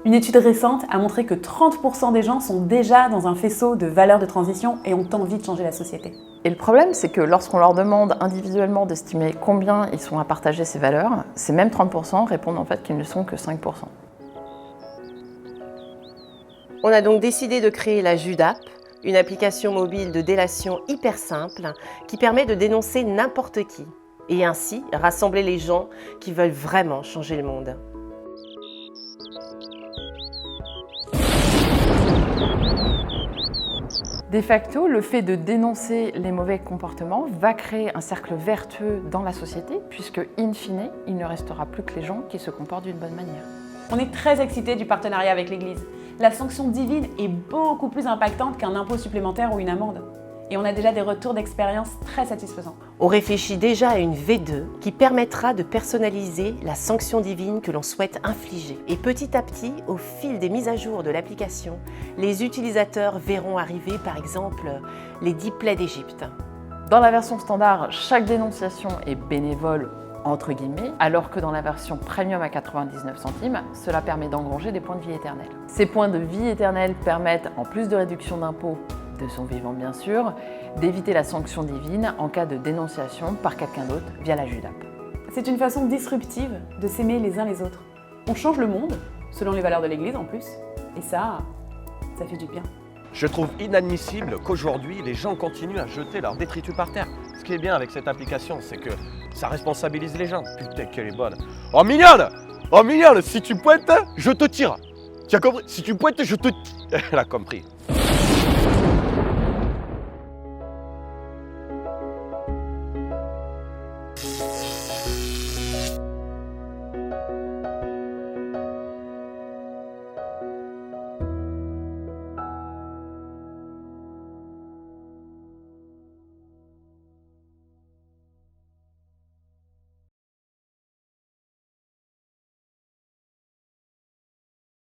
Une étude récente a montré que 30% des gens sont déjà dans un faisceau de valeurs de transition et ont envie de changer la société. Et le problème, c'est que lorsqu'on leur demande individuellement d'estimer combien ils sont à partager ces valeurs, ces mêmes 30% répondent en fait qu'ils ne sont que 5%. On a donc décidé de créer la JUDAP, une application mobile de délation hyper simple qui permet de dénoncer n'importe qui et ainsi rassembler les gens qui veulent vraiment changer le monde. De facto, le fait de dénoncer les mauvais comportements va créer un cercle vertueux dans la société puisque, in fine, il ne restera plus que les gens qui se comportent d'une bonne manière. On est très excités du partenariat avec l'Église. La sanction divine est beaucoup plus impactante qu'un impôt supplémentaire ou une amende. Et on a déjà des retours d'expérience très satisfaisants. On réfléchit déjà à une V2 qui permettra de personnaliser la sanction divine que l'on souhaite infliger. Et petit à petit, au fil des mises à jour de l'application, les utilisateurs verront arriver par exemple les 10 plaies d'Égypte. Dans la version standard, chaque dénonciation est bénévole entre guillemets, alors que dans la version premium à 99 centimes, cela permet d'engranger des points de vie éternels. Ces points de vie éternels permettent, en plus de réduction d'impôts de son vivant bien sûr, d'éviter la sanction divine en cas de dénonciation par quelqu'un d'autre via la JUDAP. C'est une façon disruptive de s'aimer les uns les autres. On change le monde, selon les valeurs de l'Église en plus, et ça fait du bien. Je trouve inadmissible qu'aujourd'hui, les gens continuent à jeter leurs détritus par terre. Ce qui est bien avec cette application, c'est que ça responsabilise les gens. Putain, qu'elle est bonne. Oh mignonne! Oh mignonne, si tu pointes, je te tire. Tu as compris? Si tu pointes, je te tire. Elle a compris.